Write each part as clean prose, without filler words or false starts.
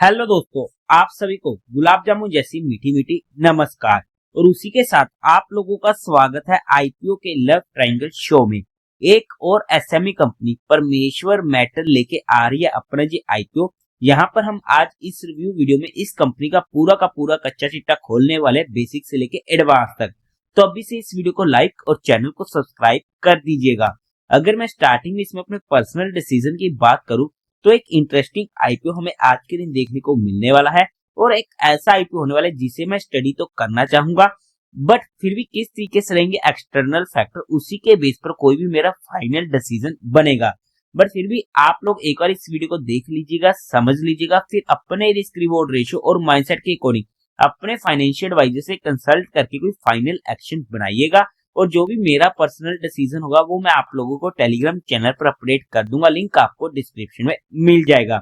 Hello दोस्तों, आप सभी को गुलाब जामुन जैसी मीठी मीठी नमस्कार। और उसी के साथ आप लोगों का स्वागत है आईपीओ के लव ट्रायंगल शो में। एक और एसएमई कंपनी परमेश्वर मेटल लेके आ रही है अपना जी आईपीओ। यहाँ पर हम आज इस रिव्यू वीडियो में इस कंपनी का पूरा कच्चा चिट्टा खोलने वाले, बेसिक से लेके एडवांस तक। तो अभी से इस वीडियो को लाइक और चैनल को सब्सक्राइब कर दीजिएगा। अगर मैं स्टार्टिंग में इसमें अपने पर्सनल डिसीजन की बात करूं तो एक इंटरेस्टिंग आईपीओ हमें आज के दिन देखने को मिलने वाला है, और एक ऐसा आईपीओ होने वाला है जिसे मैं स्टडी तो करना चाहूंगा, बट फिर भी किस तरीके से रहेंगे एक्सटर्नल फैक्टर, उसी के बेस पर कोई भी मेरा फाइनल डिसीजन बनेगा। बट फिर भी आप लोग एक बार इस वीडियो को देख लीजिएगा, समझ लीजिएगा, फिर अपने रिस्क रिवॉर्ड रेशियो और माइंडसेट के अकॉर्डिंग अपने फाइनेंशियल एडवाइजर से कंसल्ट करके कोई फाइनल एक्शन बनाइएगा। और जो भी मेरा पर्सनल डिसीजन होगा वो मैं आप लोगों को टेलीग्राम चैनल पर अपडेट कर दूंगा, लिंक आपको डिस्क्रिप्शन में मिल जाएगा।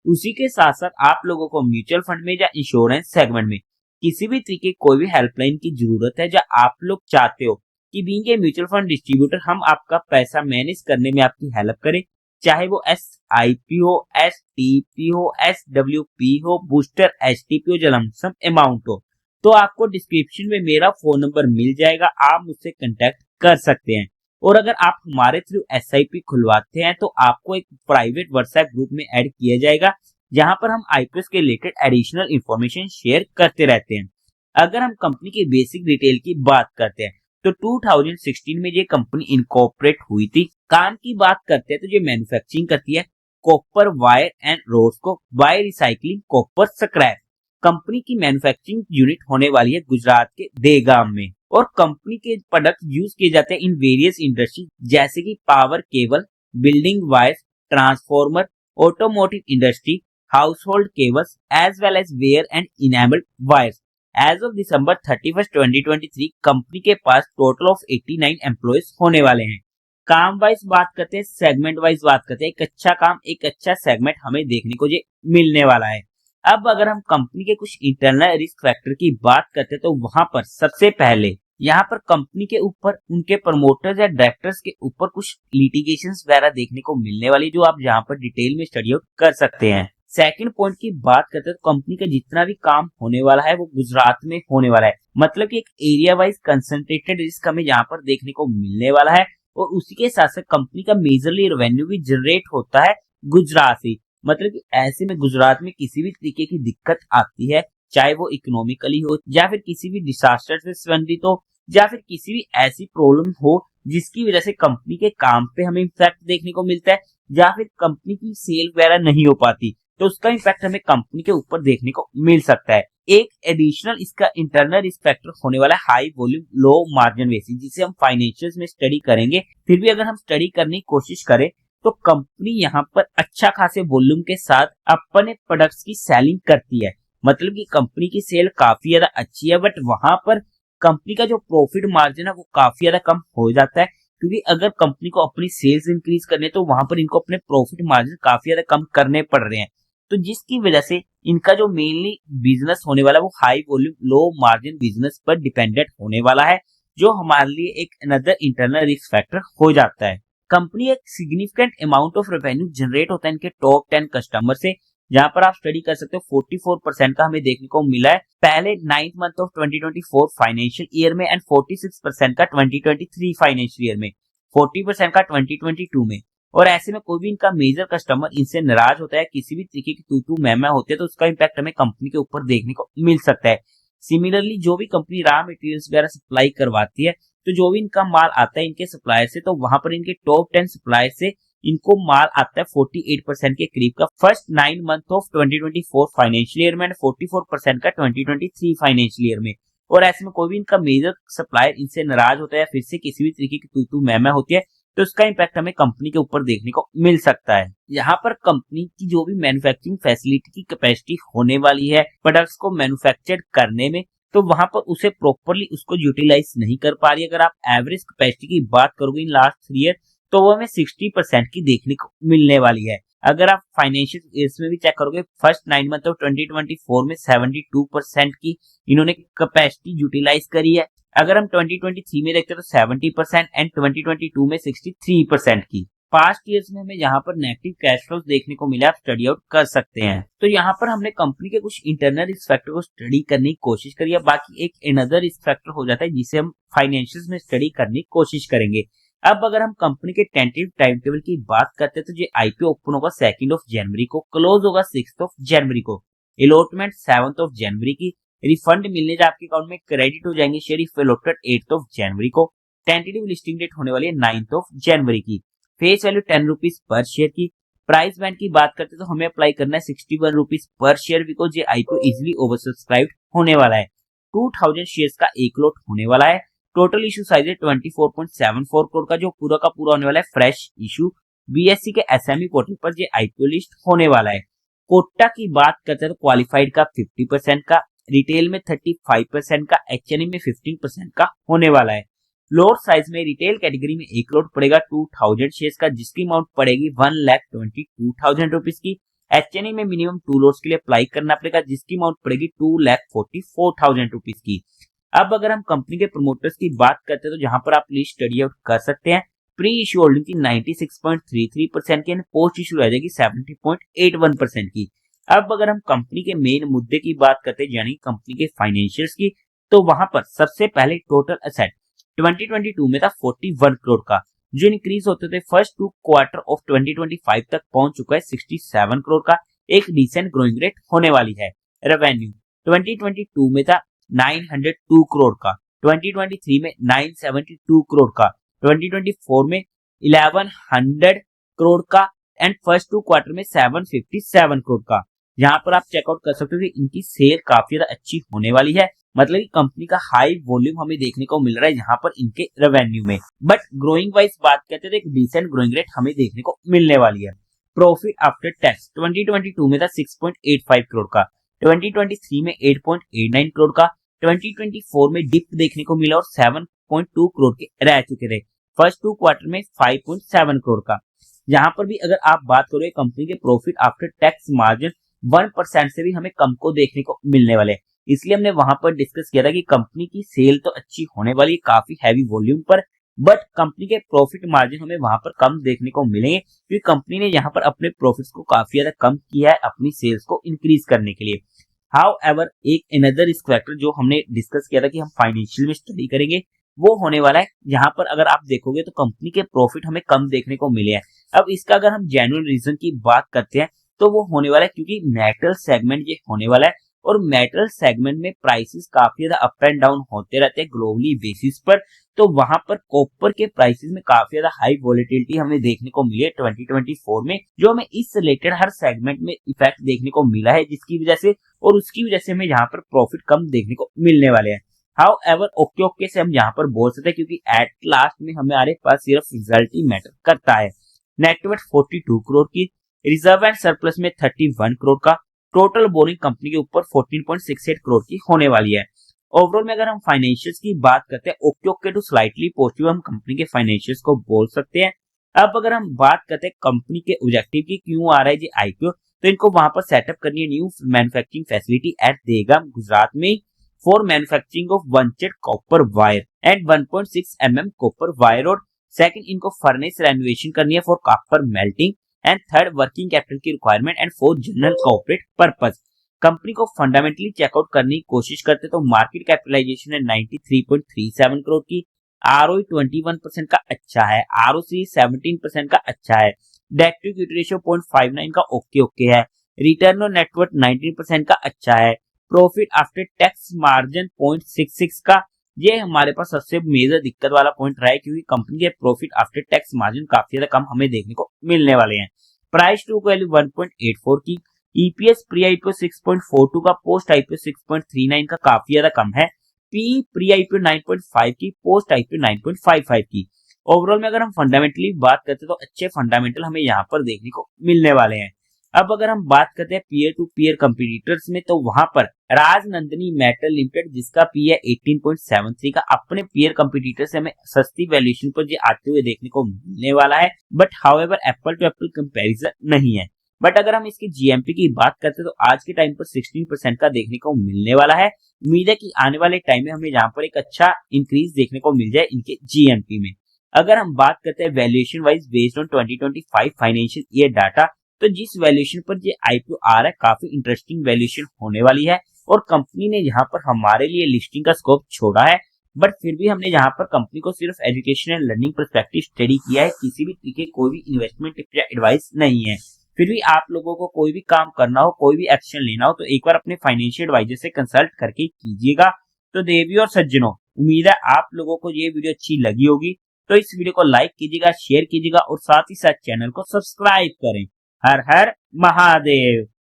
उसी के साथ साथ आप लोगों को म्यूचुअल फंड में या इंश्योरेंस सेगमेंट में किसी भी तरीके कोई भी हेल्पलाइन की जरूरत है, या आप लोग चाहते हो कि being a mutual fund distributor हम आपका पैसा मैनेज करने में आपकी हेल्प करें, चाहे वो SIP हो, STP हो, SWP हो, बूस्टर STP हो, लमसम अमाउंट हो, तो आपको डिस्क्रिप्शन में मेरा फोन नंबर मिल जाएगा, आप मुझसे कांटेक्ट कर सकते हैं। और अगर आप हमारे थ्रू SIP खुलवाते हैं तो आपको एक प्राइवेट व्हाट्सएप ग्रुप में ऐड किया जाएगा, जहां पर हम आईपीएस के रिलेटेड एडिशनल इंफॉर्मेशन शेयर करते रहते हैं। अगर हम कंपनी की बेसिक डिटेल की बात करते हैं तो 2016 में ये कंपनी इनकॉर्पोरेट हुई थी। काम की बात करते हैं तो ये मैन्युफैक्चरिंग करती है कॉपर वायर एंड रोड्स को by recycling copper scrap. Company की मैन्युफैक्चरिंग यूनिट होने वाली है गुजरात के देगाम में, और कंपनी के प्रोडक्ट यूज किए जाते हैं इन वेरियस इंडस्ट्री, जैसे कि power cable, building wires, transformer, automotive industry, household cables, as well as wire and enabled wires. As of December 31, 2023 company के पास टोटल ऑफ 89 एम्प्लॉयज होने वाले हैं। काम वाइज बात करते हैं, सेगमेंट वाइज बात करते हैं, एक अच्छा काम, एक अच्छा सेगमेंट हमें देखने को ये मिलने वाला है। अब अगर हम कंपनी के कुछ इंटरनल रिस्क फैक्टर की बात करते हैं तो वहां पर सबसे पहले यहाँ पर कंपनी के ऊपर उनके प्रमोटर्स या डायरेक्टर्स के ऊपर कुछ लिटिगेशंस वगैरह देखने को मिलने वाली, जो आप यहाँ पर डिटेल में स्टडी आउट कर सकते हैं। सेकंड पॉइंट की बात करते हैं तो कंपनी का जितना भी काम होने वाला है वो गुजरात में होने वाला है, मतलब कि एक एरिया वाइज कंसंट्रेटेड रिस्क हमें यहाँ पर देखने को मिलने वाला है। और उसी के साथ साथ कंपनी का मेजरली रेवेन्यू भी जनरेट होता है गुजरात से, मतलब कि ऐसे में गुजरात में किसी भी तरीके की दिक्कत आती है, चाहे वो इकोनॉमिकली हो या फिर किसी भी डिसास्टर से संबंधित हो, या फिर किसी भी ऐसी प्रॉब्लम हो जिसकी वजह से कंपनी के काम पे हमें इम्पैक्ट देखने को मिलता है, या फिर कंपनी की सेल वगैरह नहीं हो पाती, तो उसका इम्पैक्ट हमें कंपनी के ऊपर देखने को मिल सकता है। एक एडिशनल इसका इंटरनल रिस्क फैक्टर होने वाला है high volume low margin basis, जिसे हम फाइनेंशियल्स में स्टडी करेंगे। फिर भी अगर हम स्टडी करने की कोशिश करें तो कंपनी यहाँ पर अच्छा खासे वॉल्यूम के साथ अपने प्रोडक्ट्स की सेलिंग करती है, मतलब कि कंपनी की सेल काफी ज्यादा अच्छी है, बट वहां पर कंपनी का जो प्रॉफिट मार्जिन है वो काफी ज्यादा कम हो जाता है, क्योंकि अगर कंपनी को अपनी सेल्स इंक्रीज करने तो वहां पर इनको अपने प्रॉफिट मार्जिन काफी ज्यादा कम करने पड़ रहे हैं, तो जिसकी वजह से इनका जो मेनली बिजनेस होने वाला है वो high volume low margin business पर डिपेंडेंट होने वाला है, जो हमारे लिए एक अनदर इंटरनल रिस्क फैक्टर हो जाता है। कंपनी एक significant amount of revenue generate होता है इनके टॉप 10 कस्टमर से, जहां पर आप स्टडी कर सकते हो 44% का हमें देखने को मिला है पहले 9th month of 2024 financial year में, एंड 46% का 2023 फाइनेंशियल ईयर में, 40% का 2022 में। और ऐसे में कोई भी इनका मेजर कस्टमर इनसे नाराज होता है, किसी भी तरीके की तू तू मैं होती है, तो उसका इम्पैक्ट हमें कंपनी के ऊपर देखने को मिल सकता है। सिमिलरली जो भी कंपनी रॉ मटेरियल्स वगैरह सप्लाई करवाती है, तो जो भी इनका माल आता है इनके सप्लायर से, तो वहां पर इनके टॉप 10 सप्लायर से इनको माल आता है 48% के करीब का first 9 month of 2024 financial year में, 44% का 2023 फाइनेंशियल ईयर में। और ऐसे में कोई भी इनका मेजर सप्लायर इनसे नाराज होता है, फिर से किसी भी तरीके की तू मैं होती है, तो उसका इम्पैक्ट हमें कंपनी के ऊपर देखने को मिल सकता है। यहाँ पर कंपनी की जो भी मैन्युफैक्चरिंग फैसिलिटी की कैपेसिटी होने वाली है प्रोडक्ट्स को मैन्युफैक्चर करने में, तो वहां पर उसे प्रॉपरली उसको यूटिलाइज नहीं कर पा रही है। अगर आप एवरेज कैपेसिटी की बात करोगे इन लास्ट 3 ईयर, तो वो हमें 60% की देखने को मिलने वाली है। अगर आप फाइनेंशियल ईयर्स में भी चेक करोगे, फर्स्ट 9 मंथ ऑफ 2024 में 72% की इन्होंने कैपेसिटी यूटिलाइज करी है। अगर हम 2023 में देखते हैं तो 70% एंड 2022 में 63% की। पास्ट ईयर्स में हमें यहाँ पर नेगेटिव कैश फ्लोज देखने को मिला, आप स्टडी आउट कर सकते हैं। तो यहाँ पर हमने कंपनी के कुछ इंटरनल रिस्क फैक्टर को स्टडी करने की कोशिश करी है। बाकी एक अनदर रिस्क फैक्टर हो जाता है जिसे हम फाइनेंशियल्स में स्टडी करने की कोशिश करेंगे। अब अगर हम कंपनी के टेंटेटिव टाइम टेबल की बात करते हैं तो ये आईपीओ ओपन होगा 2 जनवरी को, क्लोज होगा 6 जनवरी को, अलॉटमेंट 7 जनवरी की, रिफंड मिलने से आपके अकाउंट में क्रेडिट हो जाएंगे शेयर इफ अलॉटेड 8 जनवरी को, टेंटेटिव लिस्टिंग डेट होने वाली है 9 जनवरी की, face value 10 rupees per share की। प्राइस बैंड की बात करते हैं तो हमें अप्लाई करना है 61 रुपीज पर शेयर, बिकॉज ये आईपीओ इजिली ओवर सब्सक्राइब होने वाला है। 2000 शेयर्स का एक लॉट होने वाला है। टोटल इशू साइज है 24.74 करोड़ का, जो पूरा का पूरा होने वाला है फ्रेश इशू। बीएससी के एसएमई पोर्टल पर ये आईपीओ लिस्ट होने वाला है। कोटा की बात करते हैं तो क्वालिफाइड का 50% का, रिटेल में 35% का, एचएनई में 15% का होने वाला है। लॉट साइज में रिटेल कैटेगरी में एक लॉट पड़ेगा 2000 शेयर्स का, जिसकी अमाउंट पड़ेगी 1,22,000 रुपीज की। एचएनई में मिनिमम 2 लॉट्स के लिए अप्लाई करना पड़ेगा, जिसकी अमाउंट पड़ेगी 2,44,000 रुपीज की। अब अगर हम कंपनी के प्रमोटर्स की बात करते हैं तो जहां पर आप लिस्ट स्टडी आउट कर सकते हैं। प्री इश्यू होल्डिंग की 96.33% की, पोस्ट इश्यू रह जाएगी 70.81% की। अब अगर हम कंपनी के मेन मुद्दे की बात करते हैं यानी कंपनी के फाइनेंशियल्स की, तो वहां पर सबसे पहले टोटल एसेट 2022 में था 41 करोड़ का, जो इंक्रीज होते थे फर्स्ट 2 क्वार्टर ऑफ 2025 तक पहुंच चुका है 67 करोड़ का, एक डिसेंट ग्रोइंग रेट होने वाली है। रेवेन्यू 2022 में था 902 करोड़ का, 2023 में 972 करोड़ का, 2024 में 1100 करोड़ का एंड फर्स्ट 2 क्वार्टर में 757 करोड़ का। यहाँ पर आप चेकआउट कर सकते हो कि इनकी सेल काफी ज्यादा अच्छी होने वाली है, मतलब कि कंपनी का हाई वॉल्यूम हमें देखने को मिल रहा है यहाँ पर इनके रेवेन्यू में। बट ग्रोइंग वाइज बात करते हैं तो एक डिसेंट ग्रोइंग रेट हमें देखने को मिलने वाली है। प्रॉफिट आफ्टर टैक्स 2022 में था 6.85 करोड़ का, 2023 में 8.89 करोड़ का, 2024 में डिप देखने को मिला और 7.2 करोड़ के रह चुके थे, फर्स्ट 2 क्वार्टर में 5.7 करोड़ का। यहाँ पर भी अगर आप बात करोगे कंपनी के प्रॉफिट आफ्टर टैक्स मार्जिन 1% से भी हमें कम को देखने को मिलने वाले, इसलिए हमने वहां पर डिस्कस किया था कि कंपनी की सेल तो अच्छी होने वाली है काफी हैवी वॉल्यूम पर, बट कंपनी के प्रॉफिट मार्जिन हमें वहां पर कम देखने को मिलेंगे, क्योंकि कंपनी ने यहाँ पर अपने प्रॉफिट्स को काफी ज्यादा कम किया है अपनी सेल्स को इंक्रीज करने के लिए। हाउएवर एक अनदर रिस्क फैक्टर जो हमने डिस्कस किया था कि हम फाइनेंशियल में स्टडी करेंगे, वो होने वाला है यहाँ पर अगर आप देखोगे तो कंपनी के प्रॉफिट हमें कम देखने को मिले हैं। अब इसका अगर हम जेन्युइन रीजन की बात करते हैं तो वो होने वाला है क्योंकि मेटल सेगमेंट ये होने वाला है, और मेटल सेगमेंट में प्राइसेस काफी ज्यादा अप एंड डाउन होते रहते हैं ग्लोबली बेसिस पर। तो वहां पर कॉपर के प्राइसेस में काफी ज्यादा हाई वॉलेटिलिटी हमें देखने को मिली है 2024 में, जो हमें इस रिलेटेड हर सेगमेंट में इफेक्ट देखने को मिला है, जिसकी वजह से और उसकी वजह से हमें यहाँ पर प्रॉफिट कम देखने को मिलने वाले हैं। हाउएवर ओके ओके से हम यहाँ पर बोल सकते हैं, क्योंकि एट लास्ट में हमारे पास सिर्फ रिजल्ट ही मैटर करता है। नेटवर्थ 42 करोड़ की, रिजर्व एंड सरप्लस में 31 करोड़ का, टोटल बोरिंग कंपनी के ऊपर 14.68 करोड़ की होने वाली है। ओवरऑल में अगर हम फाइनेंशियल्स की बात करते हैं okay okay to slightly positive हम कंपनी के फाइनेंशियल्स को बोल सकते हैं। अब अगर हम बात करते हैं कंपनी के ऑब्जेक्टिव की, क्यों आ रहा है जी आईपीओ, तो इनको वहां पर सेटअप करनी है new manufacturing facility at Degam Gujarat में for manufacturing of bunched copper wire and 1.6 mm copper wire rod. Second, इनको फर्नेस रेनोवेशन करनी है for copper melting and third, working capital की requirement and fourth, general corporate purpose. Company को fundamentally check out करने की कोशिश करते तो मार्केट कैपिटलाइजेशन है 93.37 करोड़ की, आरओई 21% का अच्छा है, आरओसी 17% का अच्छा है, डेट टू इक्विटी रेशियो 0.59 का ओके ओके है, रिटर्न ऑन नेटवर्थ 19% का अच्छा है, प्रॉफिट आफ्टर टैक्स मार्जिन 0.66 का, ये हमारे पास सबसे मेजर दिक्कत वाला पॉइंट रहा है, क्योंकि कंपनी के प्रॉफिट आफ्टर टैक्स मार्जिन काफी ज्यादा कम हमें देखने को मिलने वाले हैं। प्राइस टू वैल्यू 1.84 की, ईपीएस प्री आईपीओ 6.42 का, पोस्ट आईपीओ 6.39 का काफी ज्यादा कम है, पी प्री आईपीओ 9.5 की, पोस्ट आईपीओ 9.55 की। ओवरऑल में अगर हम फंडामेंटली बात करते हैं तो अच्छे फंडामेंटल हमें यहाँ पर देखने को मिलने वाले हैं। अब अगर हम बात करते हैं पीयर टू पीयर कंपटीटर्स में, तो वहां पर राजनंदिनी मेटल लिमिटेड जिसका पी है 18.73 का, अपने पीयर कंपटीटर से हमें सस्ती वैल्यूएशन पर ये आते हुए देखने को मिलने वाला है, but however apple to apple comparison नहीं है। बट अगर हम इसकी जीएमपी की बात करते हैं तो आज के टाइम पर 16% का देखने को मिलने वाला है। उम्मीद है कि आने वाले टाइम में हमें यहाँ पर एक अच्छा इंक्रीज देखने को मिल जाए इनके जीएमपी में। अगर हम बात करते हैं valuation wise based on 2025 financial year data, तो जिस वैल्यूएशन पर ये आईपीओ आ रहा है काफी इंटरेस्टिंग वैल्यूएशन होने वाली है और कंपनी ने यहाँ पर हमारे लिए लिस्टिंग का स्कोप छोड़ा है। बट फिर भी हमने यहाँ पर कंपनी को सिर्फ education and learning perspective study किया है, किसी भी तरीके कोई भी इन्वेस्टमेंट टिप या एडवाइस नहीं है। फिर भी आप लोगों को कोई भी काम करना हो, कोई भी एक्शन लेना हो, तो एक बार अपने फाइनेंशियल एडवाइजर से कंसल्ट करके कीजिएगा। तो देवी और सज्जनों, उम्मीद है आप लोगों को ये वीडियो अच्छी लगी होगी। तो इस वीडियो को लाइक कीजिएगा, शेयर कीजिएगा और साथ ही साथ चैनल को सब्सक्राइब करें। हर हर महादेव।